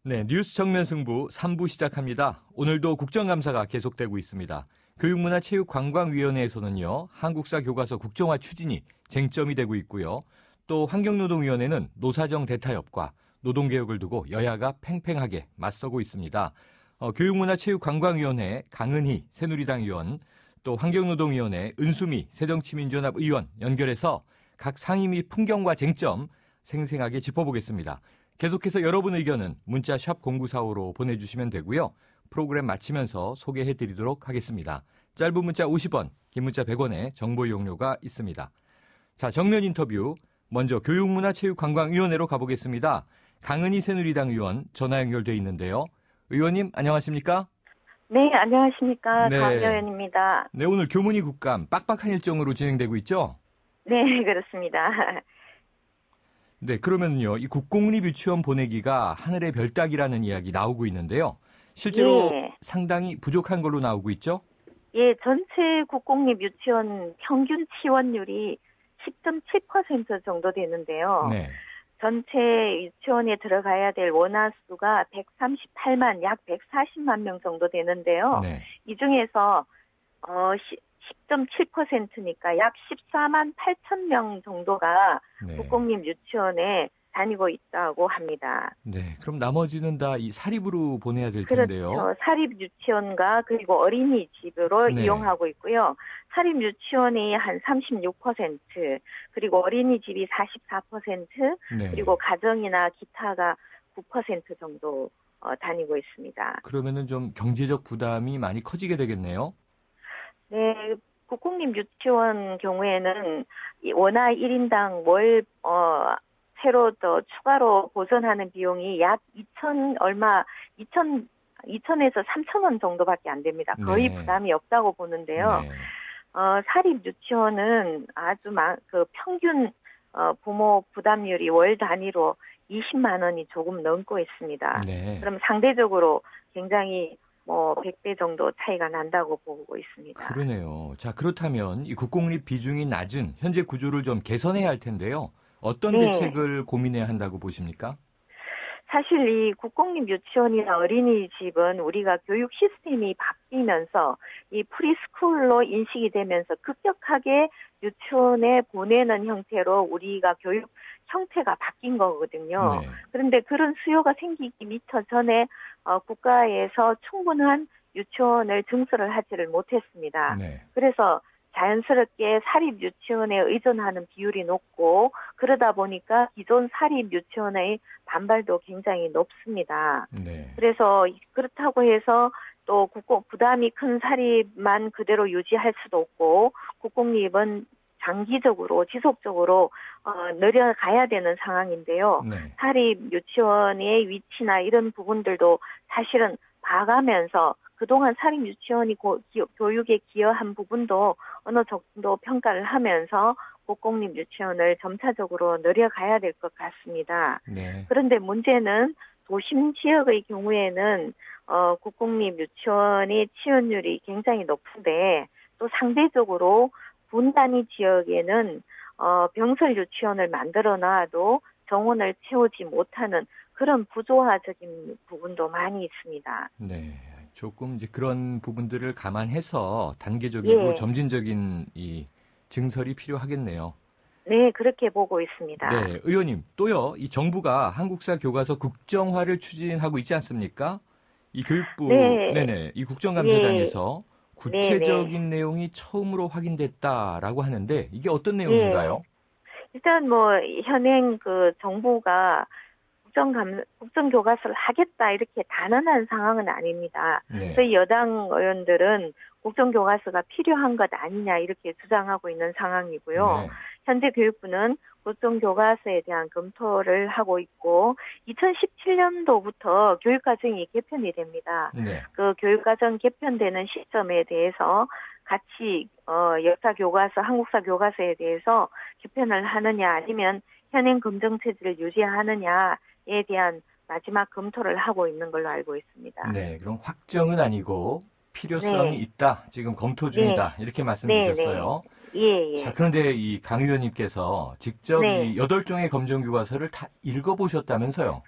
네, 뉴스 정면 승부 3부 시작합니다. 오늘도 국정감사가 계속되고 있습니다. 교육문화체육관광위원회에서는요, 한국사 교과서 국정화 추진이 쟁점이 되고 있고요. 또 환경노동위원회는 노사정 대타협과 노동개혁을 두고 여야가 팽팽하게 맞서고 있습니다. 교육문화체육관광위원회 강은희 새누리당 의원, 또 환경노동위원회 은수미 새정치민주연합 의원 연결해서 각 상임위 풍경과 쟁점 생생하게 짚어보겠습니다. 계속해서 여러분 의견은 문자 샵 0945로 보내주시면 되고요. 프로그램 마치면서 소개해드리도록 하겠습니다. 짧은 문자 50원, 긴 문자 100원의 정보 이용료가 있습니다. 자, 정면 인터뷰 먼저 교육문화체육관광위원회로 가보겠습니다. 강은희 새누리당 의원 전화 연결돼 있는데요. 의원님 안녕하십니까? 네, 안녕하십니까. 네. 강 의원입니다. 네, 오늘 교문위 국감 빡빡한 일정으로 진행되고 있죠? 네, 그렇습니다. 네, 그러면요, 이 국공립 유치원 보내기가 하늘의 별 따기라는 이야기 나오고 있는데요. 실제로 예. 상당히 부족한 걸로 나오고 있죠? 예, 전체 국공립 유치원 평균 지원율이 10.7% 정도 되는데요. 네. 전체 유치원에 들어가야 될 원화 수가 138만, 약 140만 명 정도 되는데요. 네. 이 중에서 10.7%니까 약 14만 8천 명 정도가 네. 국공립 유치원에 다니고 있다고 합니다. 네, 그럼 나머지는 다 이 사립으로 보내야 될 텐데요. 그렇죠. 사립 유치원과 그리고 어린이집으로 네. 이용하고 있고요. 사립 유치원이 한 36%, 그리고 어린이집이 44%, 네. 그리고 가정이나 기타가 9% 정도 다니고 있습니다. 그러면은 좀 경제적 부담이 많이 커지게 되겠네요. 네, 국공립 유치원 경우에는 이 원화 1인당 월 새로 더 추가로 보전하는 비용이 약 2천에서 3천 원 정도밖에 안 됩니다. 거의 네. 부담이 없다고 보는데요. 네. 사립 유치원은 아주 그 평균 부모 부담률이 월 단위로 20만 원이 조금 넘고 있습니다. 네. 그럼 상대적으로 굉장히 100배 정도 차이가 난다고 보고 있습니다. 그러네요. 자, 그렇다면 이 국공립 비중이 낮은 현재 구조를 좀 개선해야 할 텐데요. 어떤 네. 대책을 고민해야 한다고 보십니까? 사실 이 국공립 유치원이나 어린이집은 우리가 교육 시스템이 바뀌면서 이 프리스쿨로 인식이 되면서 급격하게 유치원에 보내는 형태로 우리가 교육 형태가 바뀐 거거든요. 네. 그런데 그런 수요가 생기기 미처 전에 국가에서 충분한 유치원을 증설을 하지를 못했습니다. 네. 그래서 자연스럽게 사립 유치원에 의존하는 비율이 높고, 그러다 보니까 기존 사립 유치원의 반발도 굉장히 높습니다. 네. 그래서 그렇다고 해서 또 부담이 큰 사립만 그대로 유지할 수도 없고, 국공립은 장기적으로 지속적으로 늘려가야 되는 상황인데요. 네. 사립 유치원의 위치나 이런 부분들도 사실은 봐가면서 그동안 사립 유치원이 교육에 기여한 부분도 어느 정도 평가를 하면서 국공립 유치원을 점차적으로 늘려가야 될 것 같습니다. 네. 그런데 문제는 도심 지역의 경우에는 국공립 유치원의 지원율이 굉장히 높은데, 또 상대적으로 군 단위 지역에는 병설 유치원을 만들어 놔도 정원을 채우지 못하는 그런 부조화적인 부분도 많이 있습니다. 네. 조금 이제 그런 부분들을 감안해서 단계적이고 예. 점진적인 이 증설이 필요하겠네요. 네, 그렇게 보고 있습니다. 네, 의원님 또요. 이 정부가 한국사 교과서 국정화를 추진하고 있지 않습니까? 이 교육부, 네. 네네, 이 국정감사단에서 구체적인 네네. 내용이 처음으로 확인됐다라고 하는데 이게 어떤 내용인가요? 일단 현행 정부가 국정교과서를 하겠다 이렇게 단언한 상황은 아닙니다. 네. 저희 여당 의원들은 국정교과서가 필요한 것 아니냐 이렇게 주장하고 있는 상황이고요. 네. 현재 교육부는 국정교과서에 대한 검토를 하고 있고, 2017년도부터 교육과정이 개편이 됩니다. 네. 그 교육과정 개편되는 시점에 대해서 같이 역사교과서, 한국사 교과서에 대해서 개편을 하느냐 아니면 현행 검정체제를 유지하느냐에 대한 마지막 검토를 하고 있는 걸로 알고 있습니다. 네, 그럼 확정은 아니고 필요성이 네. 있다. 지금 검토 중이다. 이렇게 말씀 주셨어요. 예. 자, 그런데 이 강 의원님께서 직접 네. 이 8종의 검정교과서를 다 읽어보셨다면서요?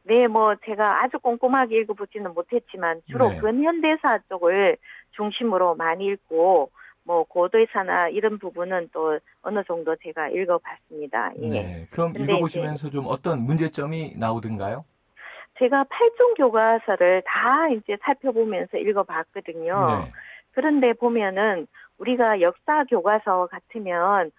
네, 뭐 제가 아주 꼼꼼하게 읽어보지는 못했지만 주로 네. 근현대사 쪽을 중심으로 많이 읽고 뭐 고대사나 이런 부분은 또 어느 정도 제가 읽어봤습니다. 예. 네. 그럼 근데 이제 읽어보시면서 좀 어떤 문제점이 나오던가요? 제가 8종 교과서를 다 이제 살펴보면서 읽어봤거든요. 네. 그런데 보면은 우리가 역사 교과서 같으면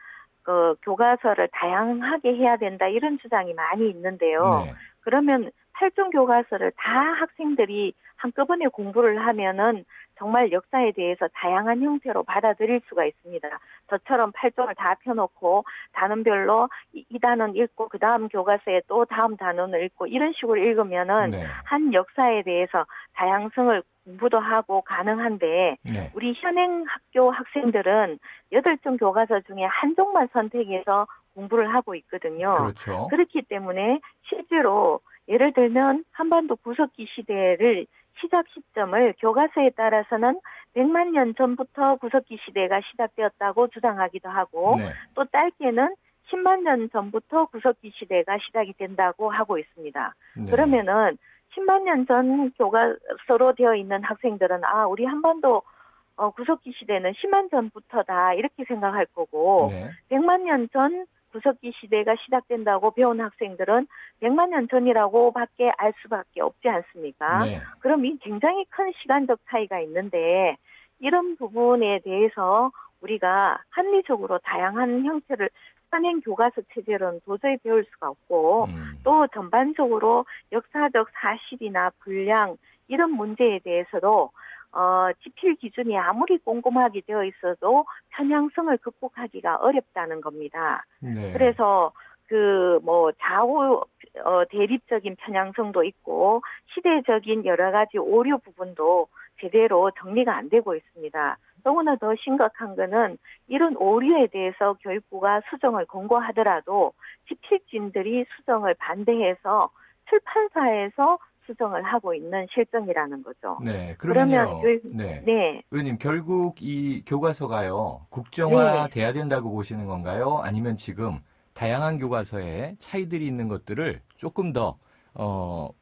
그 교과서를 다양하게 해야 된다 이런 주장이 많이 있는데요. 네. 그러면 8종 교과서를 다 학생들이 한꺼번에 공부를 하면은 정말 역사에 대해서 다양한 형태로 받아들일 수가 있습니다. 저처럼 8종을 다 펴놓고 단원별로 이 단원 읽고 그 다음 교과서에 또 다음 단원을 읽고 이런 식으로 읽으면은 네. 한 역사에 대해서 다양성을 공부도 하고 가능한데 네. 우리 현행 학교 학생들은 8종 교과서 중에 한 종만 선택해서 공부를 하고 있거든요. 그렇죠. 그렇기 때문에 실제로 예를 들면 한반도 구석기 시대를 시작 시점을 교과서에 따라서는 100만 년 전부터 구석기 시대가 시작되었다고 주장하기도 하고 네. 또 짧게는 10만 년 전부터 구석기 시대가 시작이 된다고 하고 있습니다. 네. 그러면은 10만 년 전 교과서로 되어 있는 학생들은 우리 한반도 구석기 시대는 10만 전부터다 이렇게 생각할 거고 네. 100만 년 전 구석기 시대가 시작된다고 배운 학생들은 100만 년 전이라고밖에 알 수밖에 없지 않습니까? 네. 그럼 이 굉장히 큰 시간적 차이가 있는데 이런 부분에 대해서 우리가 합리적으로 다양한 형태를 현행 교과서 체제로는 도저히 배울 수가 없고 또 전반적으로 역사적 사실이나 분량 이런 문제에 대해서도 지필 기준이 아무리 꼼꼼하게 되어 있어도 편향성을 극복하기가 어렵다는 겁니다. 네. 그래서 좌우 대립적인 편향성도 있고 시대적인 여러 가지 오류 부분도 제대로 정리가 안 되고 있습니다. 더구나 더 심각한 거는 이런 오류에 대해서 교육부가 수정을 권고하더라도 지필진들이 수정을 반대해서 출판사에서 수정을 하고 있는 실정이라는 거죠. 네. 그러면 그러면요. 네. 네. 의원님, 결국 이 교과서가요, 네. 국정화돼야 된다고 보시는 건가요? 아니면 지금 다양한 교과서에 차이들이 있는 것들을 조금 더,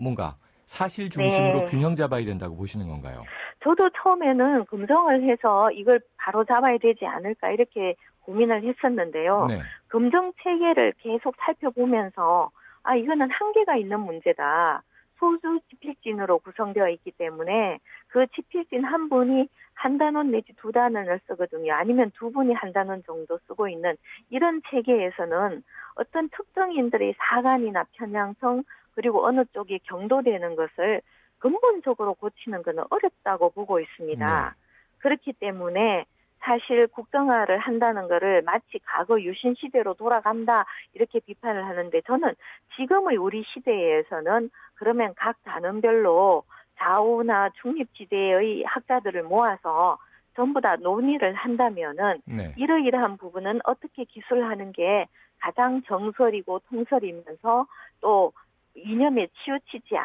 뭔가 사실 중심으로 네. 균형 잡아야 된다고 보시는 건가요? 저도 처음에는 검증을 해서 이걸 바로 잡아야 되지 않을까 이렇게 고민을 했었는데요. 네. 검증 체계를 계속 살펴보면서 이거는 한계가 있는 문제다. 소수 지필진으로 구성되어 있기 때문에 그 지필진 한 분이 한 단원 내지 두 단원을 쓰거든요. 아니면 두 분이 한 단원 정도 쓰고 있는 이런 체계에서는 어떤 특정인들의 사관이나 편향성 그리고 어느 쪽이 경도되는 것을 근본적으로 고치는 것은 어렵다고 보고 있습니다. 네. 그렇기 때문에 사실 국정화를 한다는 것을 마치 과거 유신 시대로 돌아간다 이렇게 비판을 하는데 저는 지금의 우리 시대에서는 그러면 각 단원별로 좌우나 중립지대의 학자들을 모아서 전부 다 논의를 한다면은 네. 이러이러한 부분은 어떻게 기술하는 게 가장 정설이고 통설이면서 또 이념에 치우치지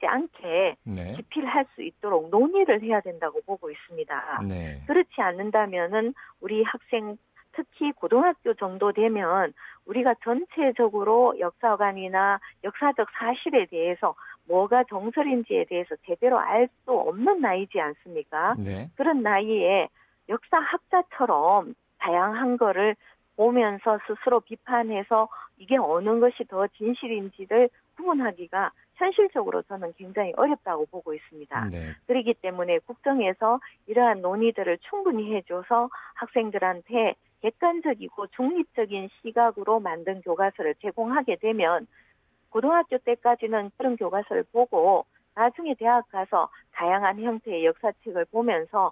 않게 네. 기필할 수 있도록 논의를 해야 된다고 보고 있습니다. 네. 그렇지 않는다면은 우리 학생 특히 고등학교 정도 되면 우리가 전체적으로 역사관이나 역사적 사실에 대해서 뭐가 정설인지에 대해서 제대로 알 수 없는 나이지 않습니까? 네. 그런 나이에 역사학자처럼 다양한 거를 보면서 스스로 비판해서 이게 어느 것이 더 진실인지를 구분하기가 현실적으로 저는 굉장히 어렵다고 보고 있습니다. 네. 그렇기 때문에 국정에서 이러한 논의들을 충분히 해줘서 학생들한테 객관적이고 중립적인 시각으로 만든 교과서를 제공하게 되면 고등학교 때까지는 그런 교과서를 보고 나중에 대학 가서 다양한 형태의 역사책을 보면서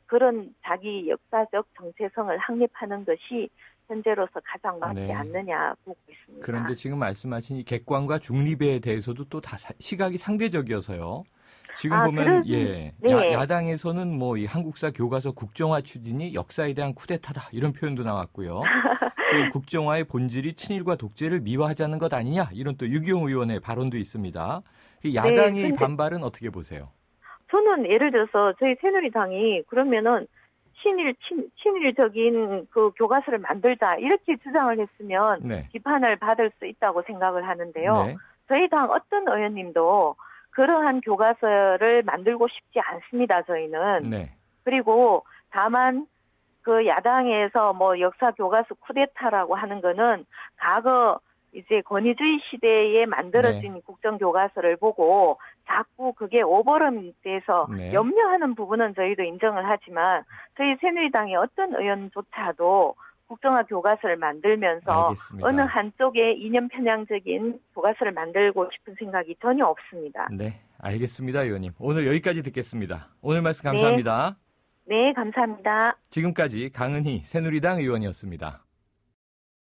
그런 자기 역사적 정체성을 확립하는 것이 현재로서 가장 맞지 네. 않느냐 보고 있습니다. 그런데 지금 말씀하신 이 객관과 중립에 대해서도 또 다 시각이 상대적이어서요. 지금 보면 네. 야당에서는 뭐 이 한국사 교과서 국정화 추진이 역사에 대한 쿠데타다 이런 표현도 나왔고요. 또 이 국정화의 본질이 친일과 독재를 미화하자는 것 아니냐 이런 또 유기용 의원의 발언도 있습니다. 이 야당의 근데 반발은 어떻게 보세요? 저는 예를 들어서 저희 새누리당이 그러면은 친일적인 그 교과서를 만들자 이렇게 주장을 했으면 네. 비판을 받을 수 있다고 생각을 하는데요. 네. 저희 당 어떤 의원님도 그러한 교과서를 만들고 싶지 않습니다. 저희는. 네. 그리고 다만 그 야당에서 뭐 역사 교과서 쿠데타라고 하는 거는 과거 이제 권위주의 시대에 만들어진 네. 국정교과서를 보고 자꾸 그게 오버럼이 돼서 네. 염려하는 부분은 저희도 인정을 하지만 저희 새누리당의 어떤 의원조차도 국정화 교과서를 만들면서 알겠습니다. 어느 한쪽에 이념 편향적인 교과서를 만들고 싶은 생각이 전혀 없습니다. 네, 알겠습니다, 의원님. 오늘 여기까지 듣겠습니다. 오늘 말씀 감사합니다. 네, 감사합니다. 지금까지 강은희 새누리당 의원이었습니다.